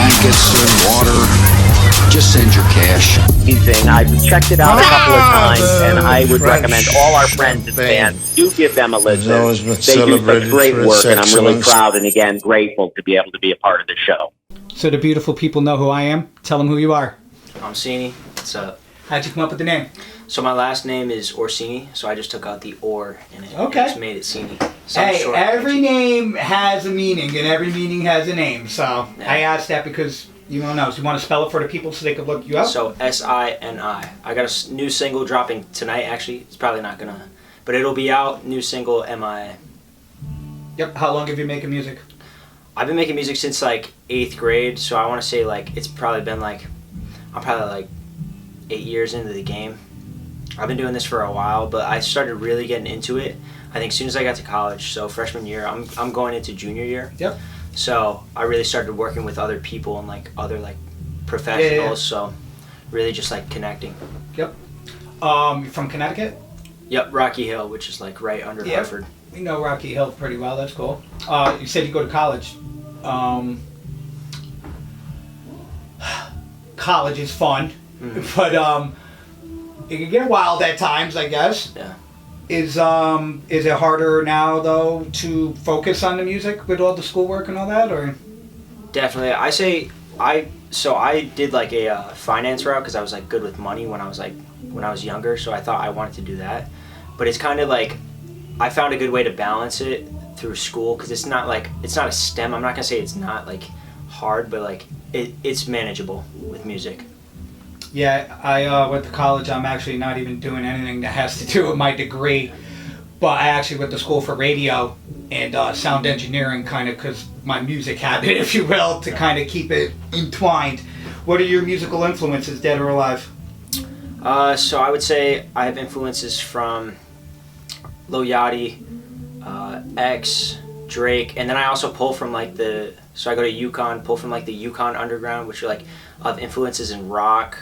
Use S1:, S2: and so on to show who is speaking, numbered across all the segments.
S1: blankets and water. Just send your cash.
S2: I've checked it out a couple of times, and I would recommend all our friends and fans do give them a listen. They do such great work, and I'm really proud and, again, grateful to be able to be a part of the show.
S3: So the beautiful people know who I am. Tell them who you are.
S4: I'm Sini. What's up?
S3: How'd you come up with the name?
S4: So my last name is Orsini, so I just took out the or in it.
S3: Okay.
S4: And just made it Sini.
S3: Hey, every name has a meaning, and every meaning has a name. So yeah. I asked that because you don't know. So you want to spell it for the people so they can look you up?
S4: So S-I-N-I. I got a new single dropping tonight, actually. It's probably not going to... But it'll be out, new single, M-I.
S3: Yep. How long have you been making music?
S4: I've been making music since, like, 8th grade. So I want to say, like, it's probably been, like... I'm probably, like, 8 years into the game. I've been doing this for a while, but I started really getting into it, I think, as soon as I got to college. So freshman year, I'm going into junior year.
S3: Yep.
S4: So I really started working with other people and like other like professionals. Yeah. So really just like connecting.
S3: Yep. You're from Connecticut?
S4: Yep, Rocky Hill, which is like right under Hartford.
S3: We know Rocky Hill pretty well. That's cool. You said you go to college. College is fun, but it can get wild at times, I guess.
S4: Yeah.
S3: Is it harder now though to focus on the music with all the schoolwork and all that, or?
S4: Definitely, I say I did like a finance route because I was like good with money when I was younger, so I thought I wanted to do that. But it's kind of like I found a good way to balance it through school because it's not a STEM. I'm not gonna say it's not like hard, but like it's manageable with music.
S3: Yeah, I went to college. I'm actually not even doing anything that has to do with my degree, but I actually went to school for radio and sound engineering, kind of because my music habit, if you will, to kind of keep it entwined. What are your musical influences, dead or alive?
S4: So I would say I have influences from Lil Yachty, X, Drake, and then I also pull from like so I go to UConn, pull from like the UConn underground, which are like of influences in rock.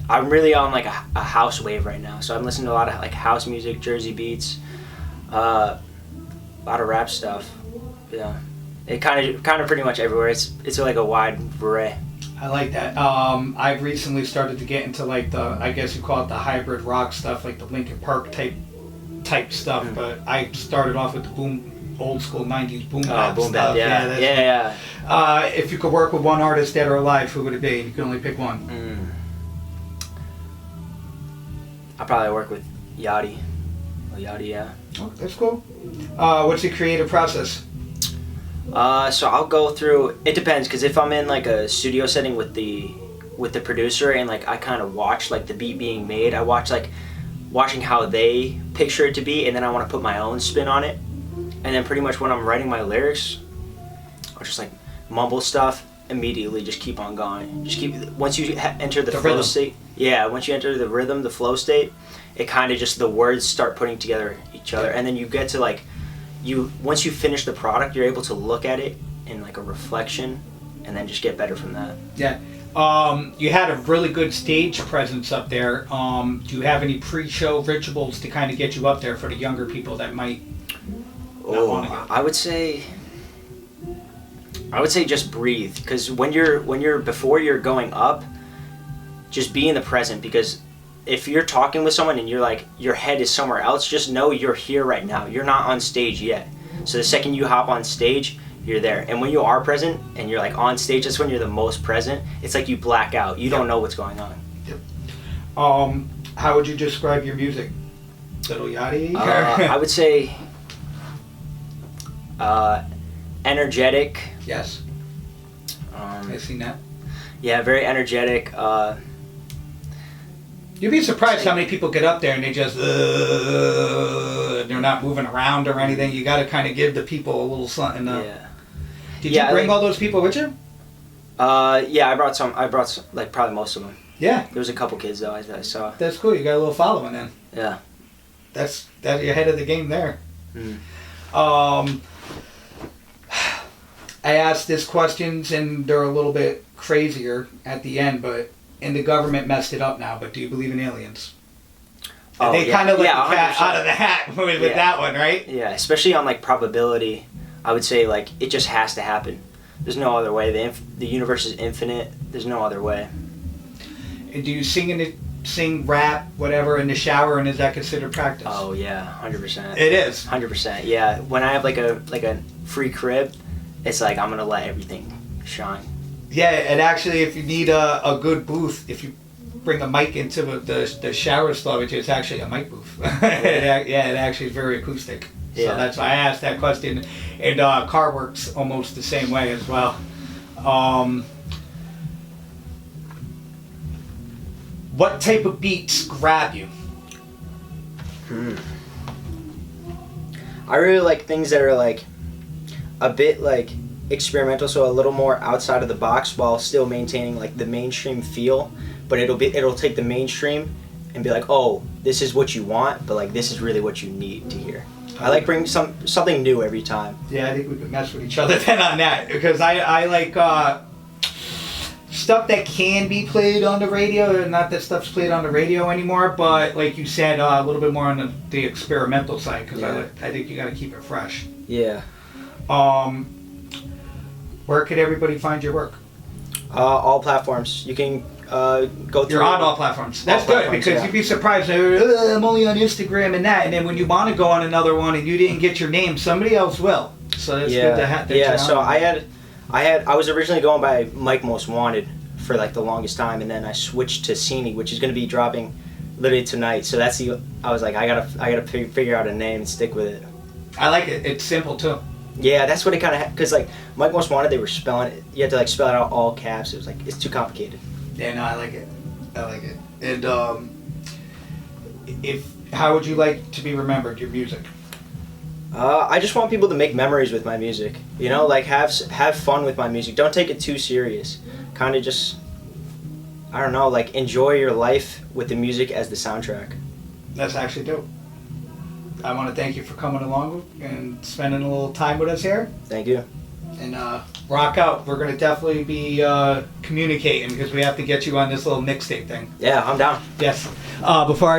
S4: I'm really on like a house wave right now, so I'm listening to a lot of like house music, Jersey beats, a lot of rap stuff. Yeah, it kind of pretty much everywhere. It's like a wide array.
S3: I like that. I've recently started to get into like I guess you call it the hybrid rock stuff, like the Linkin Park type stuff. But I started off with the old school 90s boom bap stuff.
S4: Yeah.
S3: If you could work with one artist, dead or alive, who would it be? You can only pick one.
S4: I'd probably work with Yachty. Yachty, yeah.
S3: Oh, that's cool. What's your creative process?
S4: So I'll go through. It depends, because if I'm in like a studio setting with the producer and like I kind of watch like the beat being made, I watching how they picture it to be, and then I want to put my own spin on it. And then pretty much when I'm writing my lyrics, I'll just like mumble stuff, immediately just keep on going. Just keep, once you enter the flow state, once you enter the rhythm, the flow state, it kind of just, the words start putting together each other. And then you get to like, once you finish the product, you're able to look at it in like a reflection and then just get better from that.
S3: Yeah. You had a really good stage presence up there. Do you have any pre-show rituals to kind of get you up there for the younger people that might not want to go?
S4: I would say just breathe, because before you're going up, just be in the present, because if you're talking with someone and you're like, your head is somewhere else, just know you're here right now. You're not on stage yet. So the second you hop on stage, you're there. And when you are present and you're like on stage, that's when you're the most present. It's like you black out. You don't know what's going on.
S3: Yep. How would you describe your music? Little Yachty?
S4: I would say energetic.
S3: Yes. I've seen that.
S4: Yeah, very energetic.
S3: You'd be surprised how many people get up there and they just they're not moving around or anything. You got to kind of give the people a little something. Did you bring all those people with you?
S4: Yeah, I brought some, like probably most of them.
S3: Yeah.
S4: There was a couple kids though I saw.
S3: That's cool. You got a little following then.
S4: Yeah.
S3: That's you're ahead of the game there. I asked these questions and they're a little bit crazier at the end, and the government messed it up now. But do you believe in aliens? They kind of let the cat out of the hat with that one, right?
S4: Yeah, especially on like probability, I would say like it just has to happen. There's no other way. The universe is infinite. There's no other way.
S3: And do you sing rap, whatever, in the shower, and is that considered practice?
S4: Oh yeah, 100%.
S3: It is.
S4: 100%. Yeah. When I have like a free crib, it's like I'm gonna let everything shine.
S3: Yeah, and actually, if you need a good booth, if you bring a mic into the shower storage, it's actually a mic booth. It actually is very acoustic. So
S4: Yeah.
S3: that's why I asked that question. And car works almost the same way as well. What type of beats grab you?
S4: I really like things that are like a bit like experimental, so a little more outside of the box while still maintaining like the mainstream feel. But it'll take the mainstream and be like, oh, this is what you want, but like this is really what you need to hear. I like bringing something new every time.
S3: Yeah, I think we could mess with each other then on that, because I like stuff that can be played on the radio. Not that stuff's played on the radio anymore, but like you said, a little bit more on the experimental side, because I think you got to keep it fresh.
S4: Yeah.
S3: Where could everybody find your work?
S4: All platforms. You can go through.
S3: You're on all platforms. That's good,
S4: platforms,
S3: because
S4: yeah.
S3: you'd be surprised. I'm only on Instagram and that, and then when you want to go on another one and you didn't get your name, somebody else will. So it's good to have that.
S4: Yeah. So I was originally going by Mike Most Wanted for like the longest time, and then I switched to Sini, which is going to be dropping literally tonight. So I was like, I gotta figure out a name and stick with it.
S3: I like it. It's simple too.
S4: Yeah, that's what it kind of because like Mike Most Wanted, they were spelling it. You had to like spell it out all caps. It was like it's too complicated.
S3: Yeah, no, I like it. And how would you like to be remembered? Your music.
S4: I just want people to make memories with my music. You know, like have fun with my music. Don't take it too serious. Kind of just, I don't know, like enjoy your life with the music as the soundtrack.
S3: That's actually dope. I want to thank you for coming along and spending a little time with us here.
S4: Thank you.
S3: And rock out. We're going to definitely be communicating, because we have to get you on this little mixtape thing.
S4: Yeah, I'm down.
S3: Yes. Before I